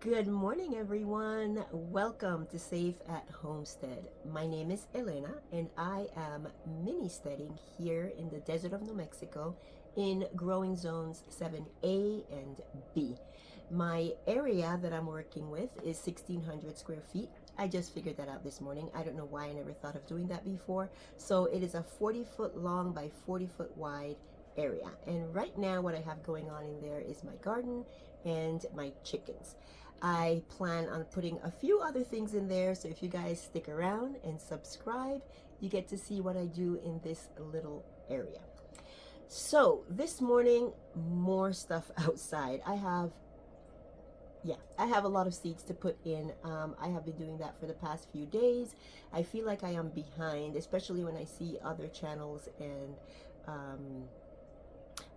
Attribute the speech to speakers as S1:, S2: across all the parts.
S1: Good morning, everyone. Welcome to Safe at Homestead. My name is Elena, and I am ministeading here in the desert of New Mexico in growing zones 7A and B. My area that I'm working with is 1,600 square feet. I just figured that out this morning. I don't know why I never thought of doing that before. So it is a 40-foot long by 40-foot wide area. And right now what I have going on in there is my garden and my chickens. I plan on putting a few other things in there, so if you guys stick around and subscribe, you get to see what I do in this little area. So this morning, more stuff outside. I have a lot of seeds to put in. I have been doing that for the past few days. I feel like I am behind, especially when I see other channels and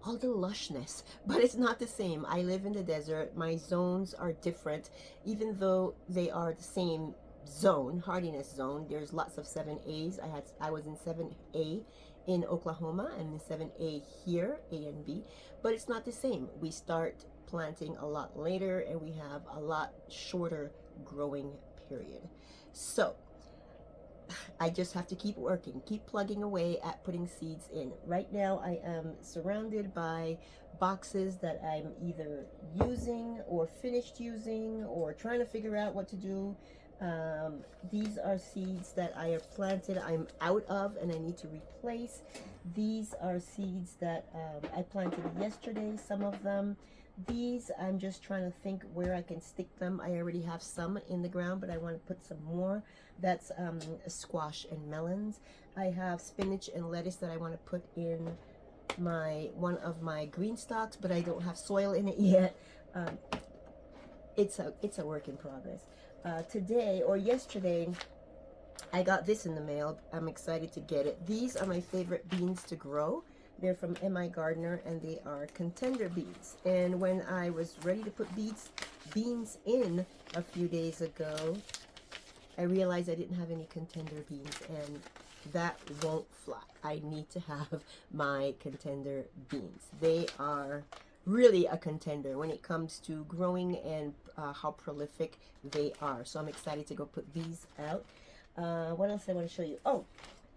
S1: all the lushness, but it's not the same. I live in the desert. My zones are different, even though they are the same zone, hardiness zone. There's lots of 7As. I was in 7A in Oklahoma and in 7A here, A and B, but it's not the same. We start planting a lot later and we have a lot shorter growing period. So I just have to keep working, keep plugging away at putting seeds in. Right now I am surrounded by boxes that I'm either using or finished using or trying to figure out what to do. These are seeds that I have planted, I'm out of, and I need to replace. These are seeds that I planted yesterday, some of them. These, I'm just trying to think where I can stick them. I already have some in the ground, but I want to put some more. That's squash and melons. I have spinach and lettuce that I want to put in one of my green stalks, but I don't have soil in it yet. It's a work in progress. Today or yesterday, I got this in the mail. I'm excited to get it. These are my favorite beans to grow. They're from M.I. Gardner, and they are contender beans. And when I was ready to put beans in a few days ago, I realized I didn't have any contender beans, and that won't fly. I need to have my contender beans. They are really a contender when it comes to growing and how prolific they are. So I'm excited to go put these out. What else I want to show you? Oh,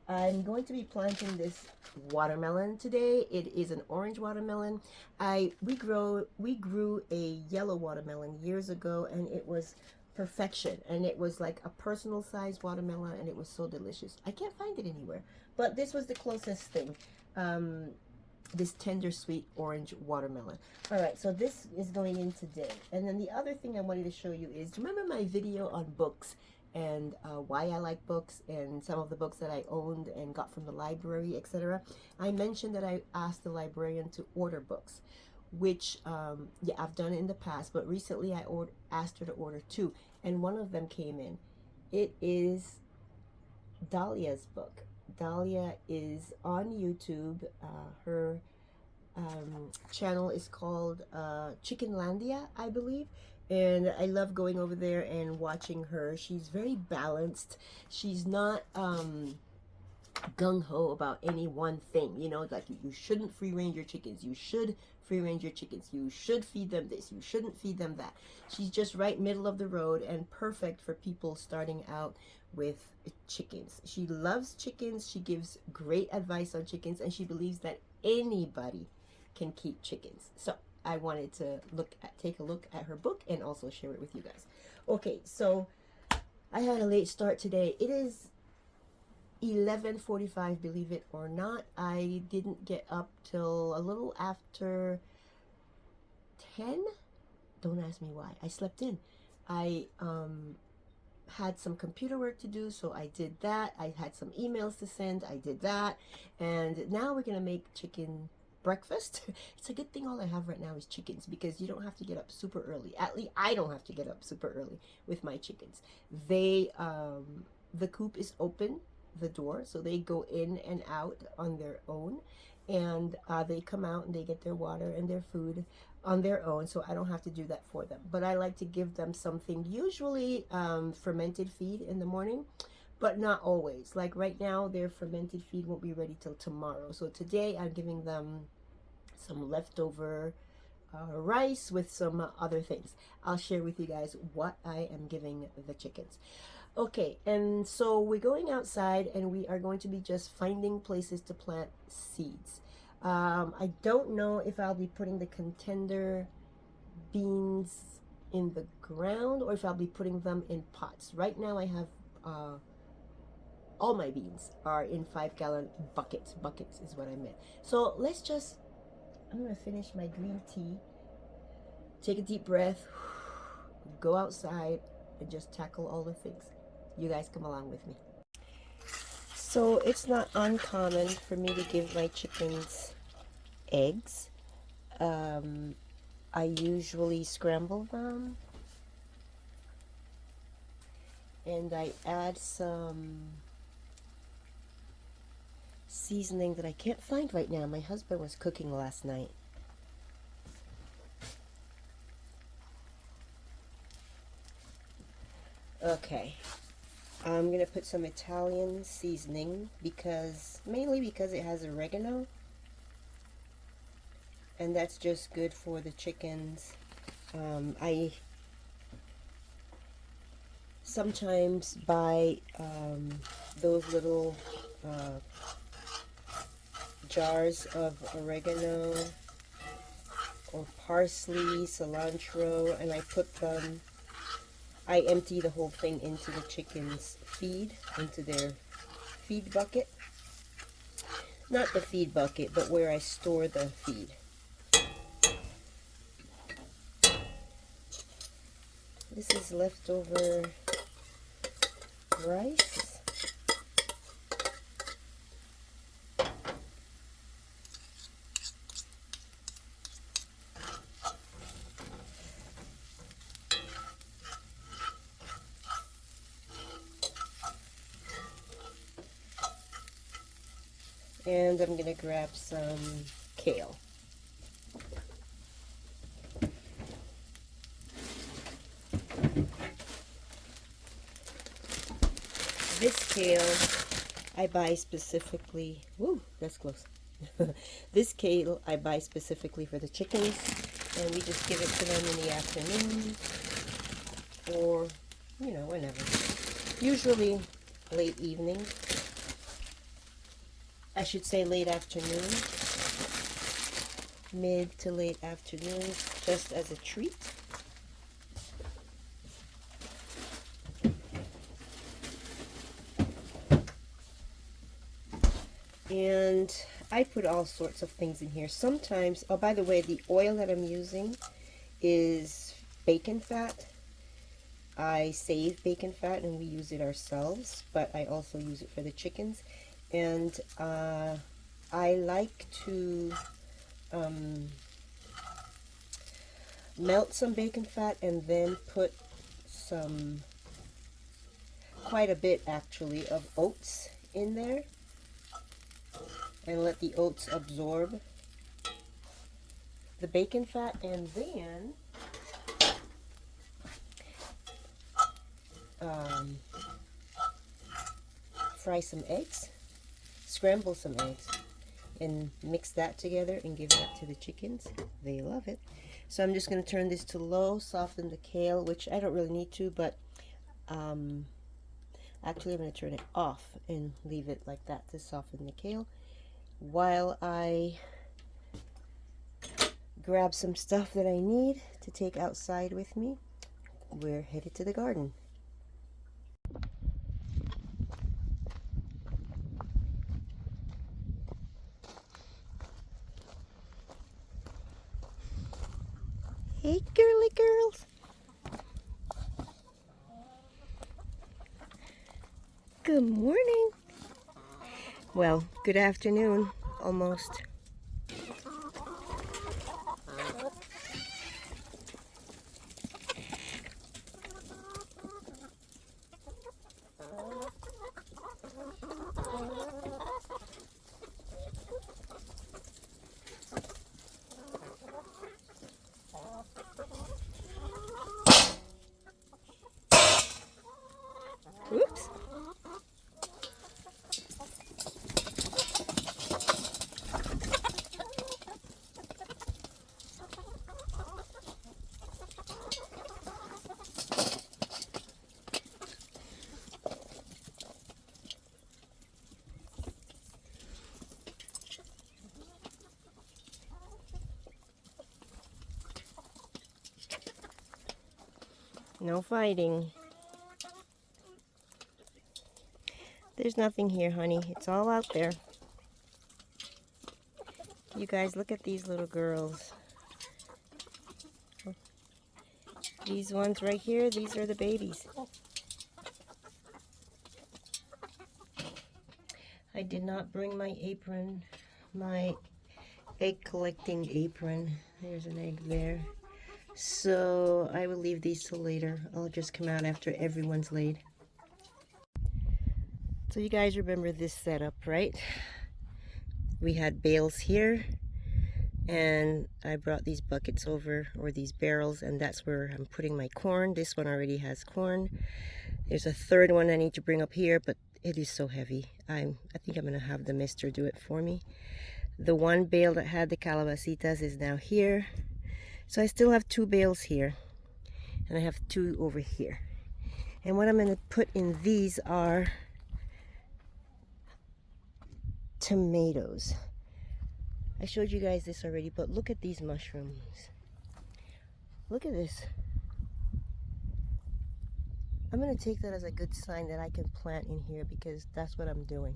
S1: I'm going to be planting this watermelon today. It is an orange watermelon. We grew a yellow watermelon years ago, and it was perfection, and it was like a personal sized watermelon, and it was so delicious. I can't find it anywhere, but this was the closest thing. This tender sweet orange watermelon. All right, so this is going in today. And then the other thing I wanted to show you is, do you remember my video on books and why I like books and some of the books that I owned and got from the library, etc.? I mentioned that I asked the librarian to order books, which yeah, I've done it in the past, but recently I asked her to order two, and one of them came in. It is Dahlia's book. Dahlia is on YouTube. Her channel is called Chickenlandia, I believe. And I love going over there and watching her. She's very balanced. She's not gung-ho about any one thing. You know, like you shouldn't free range your chickens. You should free range your chickens. You should feed them this. You shouldn't feed them that. She's just right middle of the road and perfect for people starting out with chickens. She loves chickens. She gives great advice on chickens, and she believes that anybody can keep chickens. So I wanted to take a look at her book and also share it with you guys. Okay, so I had a late start today. It is 11:45, believe it or not. I didn't get up till a little after 10. Don't ask me why. I slept in. I had some computer work to do, so I did that. I had some emails to send. I did that. And now we're gonna make chicken breakfast. It's a good thing all I have right now is chickens, because you don't have to get up super early. At least I don't have to get up super early with my chickens. They the coop is open, the door, so they go in and out on their own, and they come out and they get their water and their food on their own, so I don't have to do that for them. But I like to give them something, usually fermented feed in the morning, but not always. Like right now, their fermented feed won't be ready till tomorrow. So today I'm giving them some leftover rice with some other things. I'll share with you guys what I am giving the chickens. Okay, and so we're going outside and we are going to be just finding places to plant seeds. I don't know if I'll be putting the contender beans in the ground or if I'll be putting them in pots. Right now I have all my beans are in 5-gallon buckets. Buckets is what I meant. So let's just, I'm gonna finish my green tea, take a deep breath, go outside and just tackle all the things. You guys come along with me. So it's not uncommon for me to give my chickens eggs. I usually scramble them and I add some seasoning that I can't find right now. My husband was cooking last night. Okay, I'm gonna put some Italian seasoning mainly because it has oregano, and that's just good for the chickens. I sometimes buy those little jars of oregano or parsley, cilantro, and I put them, I empty the whole thing into the chickens' feed, into their feed bucket. Not the feed bucket, but where I store the feed. This is leftover rice. And I'm going to grab some kale. This kale I buy specifically, woo, that's close. This kale I buy specifically for the chickens, and we just give it to them in the afternoon or, you know, whenever. Usually late evening. I should say late afternoon, mid to late afternoon, just as a treat. And I put all sorts of things in here. Sometimes, oh, by the way, the oil that I'm using is bacon fat. I save bacon fat and we use it ourselves, but I also use it for the chickens. And I like to melt some bacon fat and then put some, quite a bit actually, of oats in there and let the oats absorb the bacon fat, and then fry some eggs, scramble some eggs, and mix that together and give that to the chickens. They love it. So I'm just going to turn this to low, soften the kale, which I don't really need to, but actually I'm going to turn it off and leave it like that to soften the kale while I grab some stuff that I need to take outside with me. We're headed to the garden. Hey, girly girls. Good morning. Well, good afternoon, almost. Oops. No fighting. There's nothing here, honey. It's all out there. You guys, look at these little girls. These ones right here, these are the babies. I did not bring my apron, my egg collecting apron. There's an egg there. So I will leave these till later. I'll just come out after everyone's laid. So you guys remember this setup, right? We had bales here, and I brought these buckets over, or these barrels, and that's where I'm putting my corn. This one already has corn. There's a third one I need to bring up here, but it is so heavy. I think I'm gonna have the mister do it for me. The one bale that had the calabacitas is now here. So I still have 2 bales here, and I have 2 over here. And what I'm gonna put in these are tomatoes. I showed you guys this already, but look at these mushrooms. Look at this. I'm going to take that as a good sign that I can plant in here, because that's what I'm doing.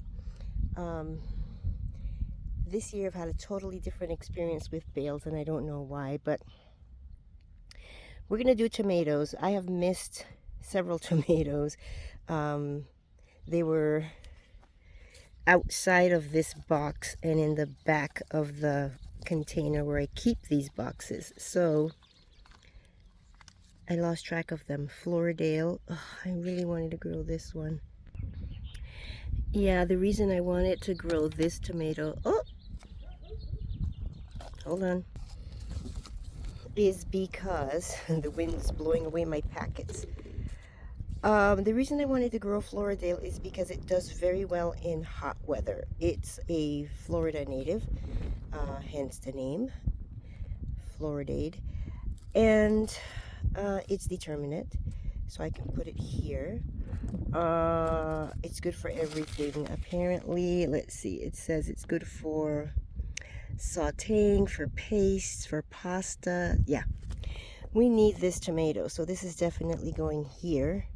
S1: This year I've had a totally different experience with bales, and I don't know why, but we're going to do tomatoes. I have missed several tomatoes. They were outside of this box and in the back of the container where I keep these boxes, so I lost track of them. Floridale. Oh, I really wanted to grow this one. Yeah, the reason I wanted to grow this tomato, oh, hold on, is because the wind is blowing away my packets. The reason I wanted to grow Floridale is because it does very well in hot weather. It's a Florida native, hence the name, Floridade. And it's determinate, so I can put it here. It's good for everything. Apparently, let's see, it says it's good for sauteing, for pastes, for pasta. Yeah, we need this tomato, so this is definitely going here.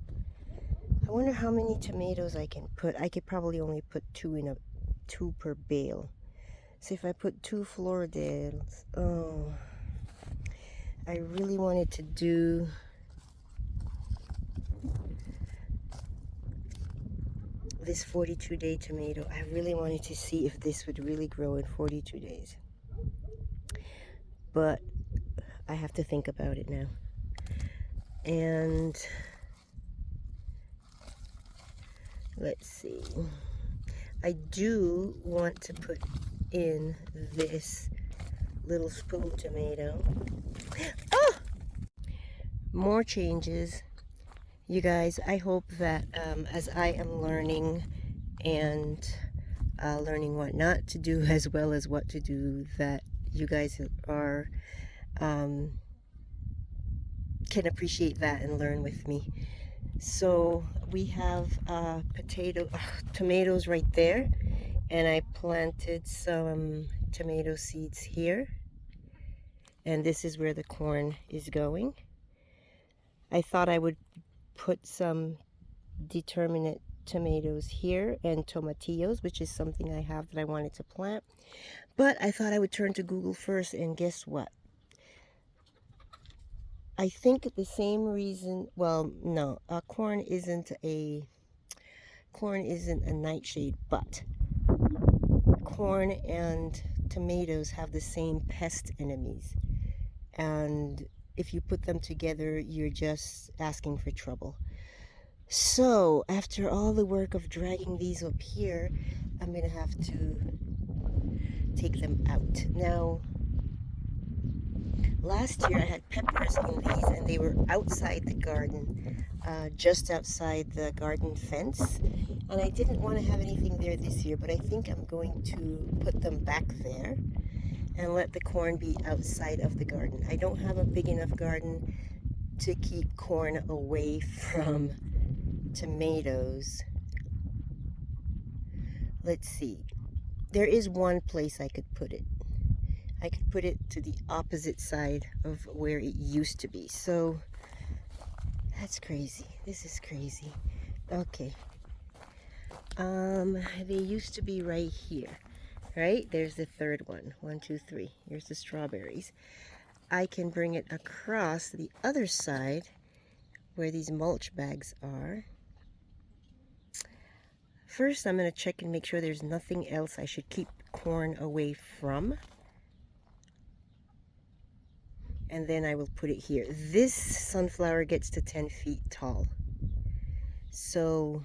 S1: I wonder how many tomatoes I can put. I could probably only put 2 per bale. So if I put 2 Floridales, oh, I really wanted to do this 42-day tomato. I really wanted to see if this would really grow in 42 days. But I have to think about it now. And let's see. I do want to put in this little spoon tomato. Oh! More changes. You guys, I hope that as I am learning and learning what not to do as well as what to do, that you guys are can appreciate that and learn with me. So we have tomatoes right there, and I planted some tomato seeds here, and this is where the corn is going. I thought I would put some determinate tomatoes here and tomatillos, which is something I have that I wanted to plant, but I thought I would turn to Google first, and guess what? I think the same reason, well, no, corn isn't a nightshade, but corn and tomatoes have the same pest enemies, and if you put them together, you're just asking for trouble. So after all the work of dragging these up here, I'm gonna have to take them out. Now, last year I had peppers in these, and they were outside the garden, just outside the garden fence, and I didn't want to have anything there this year, but I think I'm going to put them back there and let the corn be outside of the garden. I don't have a big enough garden to keep corn away from tomatoes. Let's see. There is one place I could put it. I could put it to the opposite side of where it used to be. So That's crazy. This is crazy. Okay. They used to be right here, right? There's the third one. 1, 2, 3. Here's the strawberries. I can bring it across the other side where these mulch bags are. First, I'm going to check and make sure there's nothing else I should keep corn away from. And then I will put it here. This sunflower gets to 10 feet tall. So,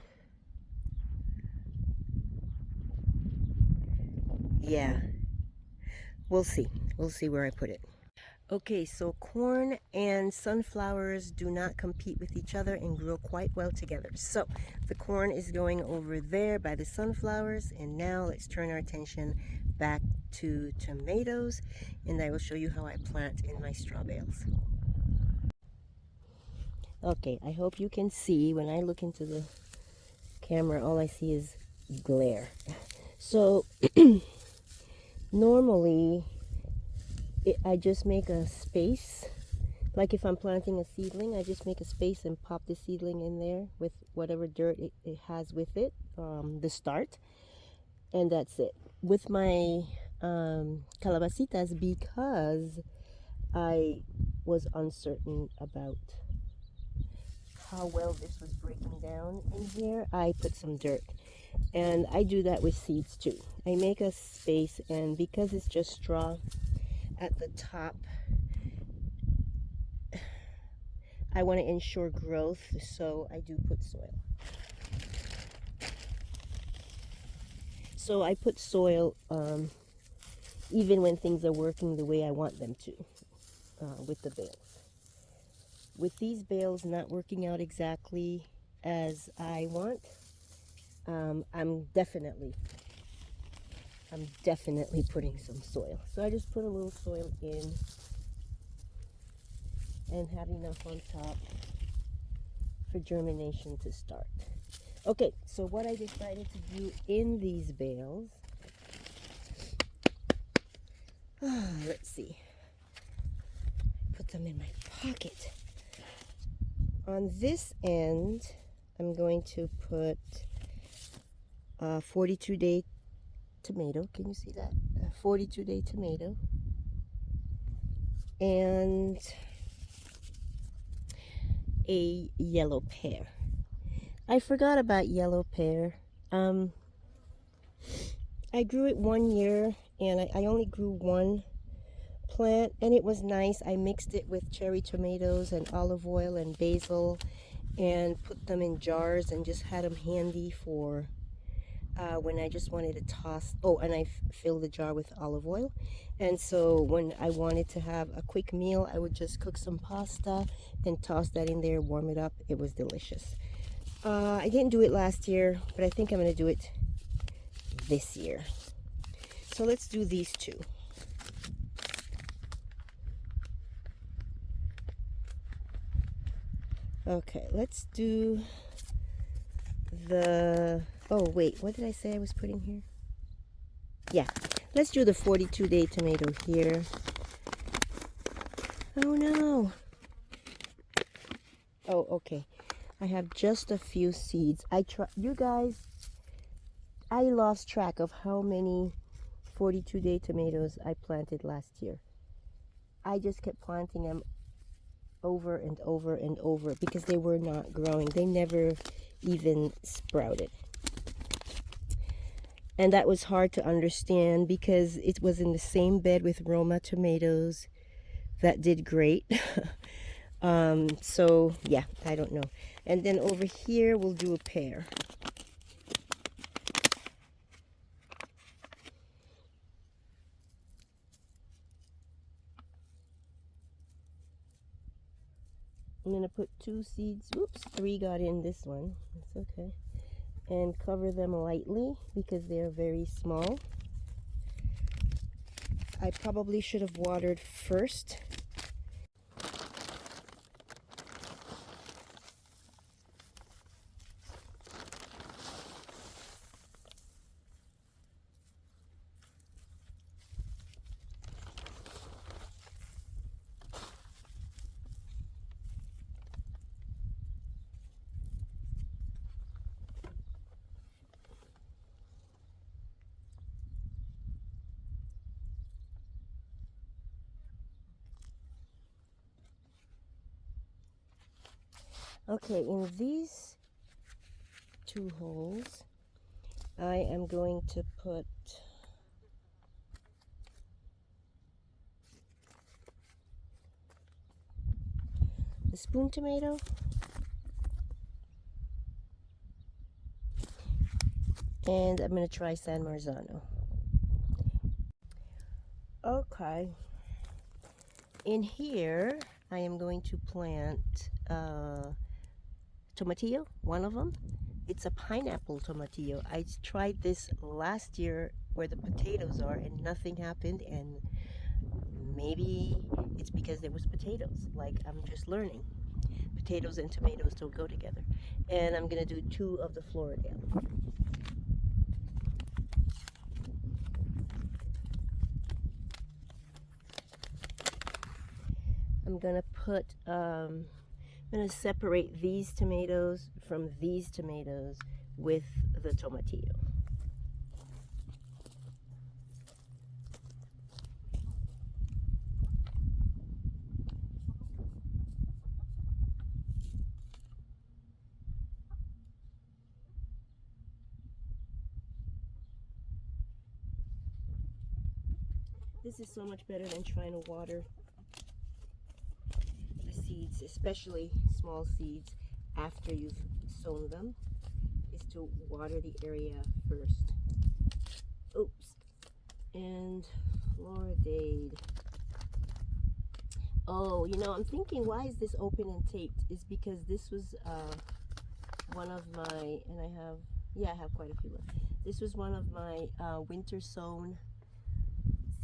S1: yeah, we'll see. We'll see where I put it. Okay, so corn and sunflowers do not compete with each other and grow quite well together. So the corn is going over there by the sunflowers, and now let's turn our attention back to tomatoes, and I will show you how I plant in my straw bales. Okay, I hope you can see when I look into the camera, all I see is glare. So normally I just make a space. Like if I'm planting a seedling, I just make a space and pop the seedling in there with whatever dirt it has with it, the start, and that's it. With my calabacitas, because I was uncertain about how well this was breaking down in here, I put some dirt. And I do that with seeds too. I make a space, and because it's just straw at the top, I want to ensure growth, so I do put soil. So I put soil even when things are working the way I want them to with the bales. With these bales not working out exactly as I want, I'm definitely putting some soil. So I just put a little soil in and have enough on top for germination to start. Okay, so what I decided to do in these bales, let's see, put them in my pocket. On this end, I'm going to put a 42-day tomato. Can you see that? A 42-day tomato. And a yellow pear. I forgot about yellow pear. I grew it 1 year, and I only grew one plant, and it was nice. I mixed it with cherry tomatoes and olive oil and basil and put them in jars and just had them handy for when I just wanted to toss. Oh, and I filled the jar with olive oil, and so when I wanted to have a quick meal, I would just cook some pasta and toss that in there, warm it up. It was delicious. I didn't do it last year, but I think I'm going to do it this year. So let's do these two. Okay, let's do the, oh wait, what did I say I was putting here? Yeah, let's do the 42-day tomato here. Oh no. Oh, okay. I have just a few seeds. You guys, I lost track of how many 42-day tomatoes I planted last year. I just kept planting them over and over and over because they were not growing. They never even sprouted. And that was hard to understand because it was in the same bed with Roma tomatoes that did great. So yeah, I don't know. And then over here we'll do a pear. I'm going to put 2 seeds. Oops, 3 got in this one. That's okay. And cover them lightly because they're very small. I probably should have watered first. Okay, in these 2 holes, I am going to put the spoon tomato, and I'm going to try San Marzano. Okay, in here I am going to plant tomatillo, one of them. It's a pineapple tomatillo. I tried this last year where the potatoes are and nothing happened, and maybe it's because there was potatoes. Like, I'm just learning. Potatoes and tomatoes don't go together. And I'm gonna do 2 of the Floridale. I'm gonna put, I'm gonna separate these tomatoes from these tomatoes with the tomatillo. This is so much better than trying to water the seeds, especially small seeds, after you've sown them, is to water the area first. Oops. And Floridade. Oh, you know, I'm thinking, why is this open and taped? Is because this was one of my, and I have, yeah, I have quite a few left. This was one of my winter sown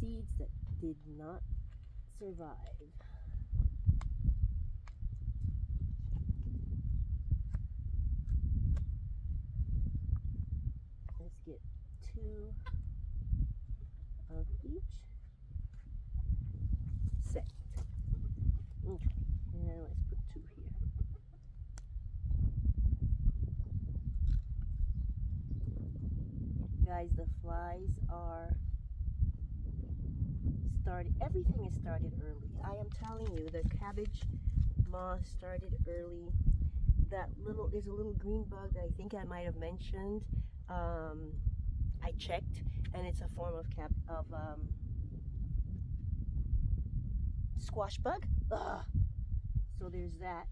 S1: seeds that did not survive. Let's get 2 of each set. Okay, and let's put 2 here. Guys, the flies are started, everything is started early. I am telling you, the cabbage moth started early. That little, there's a little green bug that I think I might have mentioned. I checked, and it's a form of squash bug. Ugh. So there's that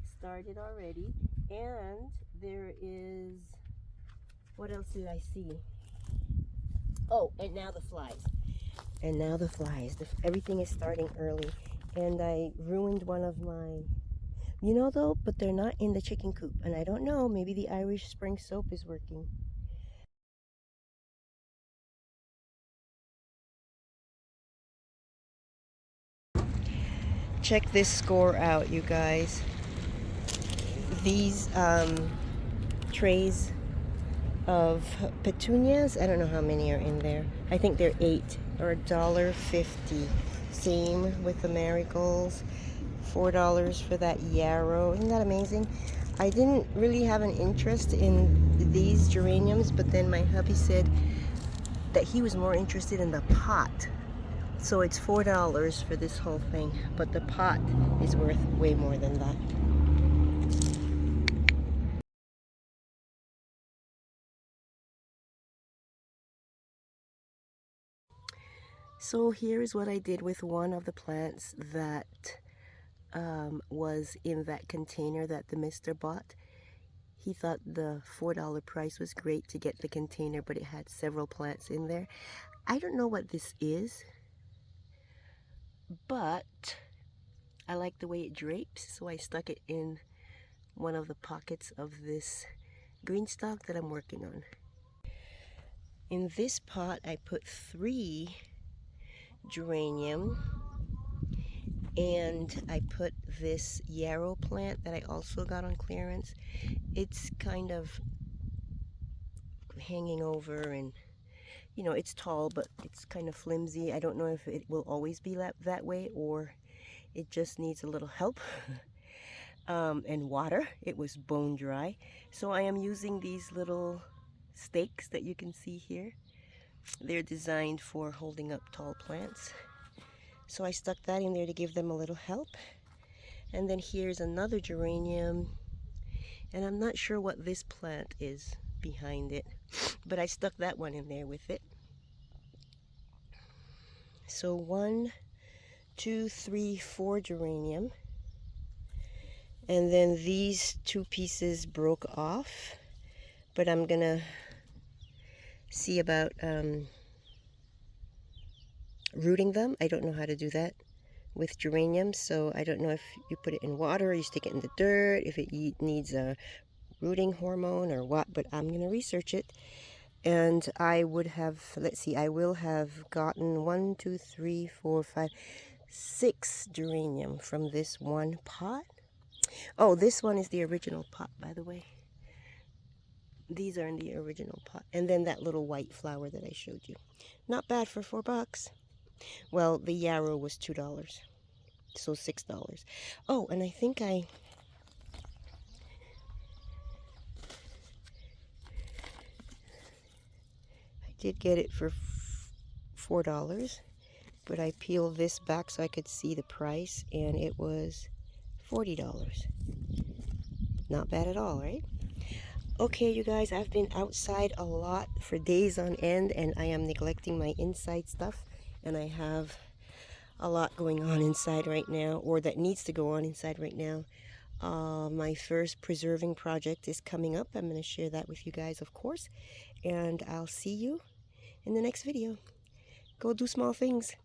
S1: started already, and there is, what else did I see? Oh, and now the flies. And now the flies. Everything is starting early, and I ruined one of my, you know though, but they're not in the chicken coop, and I don't know, maybe the Irish Spring soap is working. Check this score out, you guys. These trays of petunias, I don't know how many are in there. I think they're 8 or $1.50. Same with the marigolds. $4 for that yarrow. Isn't that amazing? I didn't really have an interest in these geraniums, but then my hubby said that he was more interested in the pot. So it's $4 for this whole thing, but the pot is worth way more than that. So here is what I did with one of the plants that was in that container that the mister bought. He thought the $4 price was great to get the container, but it had several plants in there. I don't know what this is, but I like the way it drapes, so I stuck it in one of the pockets of this green stock that I'm working on. In this pot, I put 3 geranium, and I put this yarrow plant that I also got on clearance. It's kind of hanging over, and you know, it's tall, but it's kind of flimsy. I don't know if it will always be that way, or it just needs a little help. And water. It was bone dry. So I am using these little stakes that you can see here. They're designed for holding up tall plants. So I stuck that in there to give them a little help. And then here's another geranium, and I'm not sure what this plant is behind it, but I stuck that one in there with it. So 1, 2, 3, 4 geranium, and then these 2 pieces broke off, but I'm gonna see about rooting them. I don't know how to do that with geraniums, so I don't know if you put it in water or you stick it in the dirt, if it needs a rooting hormone or what, but I'm gonna research it. And I would have, let's see, I will have gotten 1, 2, 3, 4, 5, 6 geranium from this one pot. Oh, this one is the original pot, by the way. These are in the original pot. And then that little white flower that I showed you. Not bad for $4. Well, the yarrow was $2, so $6. Oh, and I think I did get it for $4, but I peeled this back so I could see the price, and it was $40. Not bad at all, right? Okay, you guys, I've been outside a lot for days on end, and I am neglecting my inside stuff, and I have a lot going on inside right now, or that needs to go on inside right now. My first preserving project is coming up. I'm going to share that with you guys, of course, and I'll see you in the next video. Go do small things.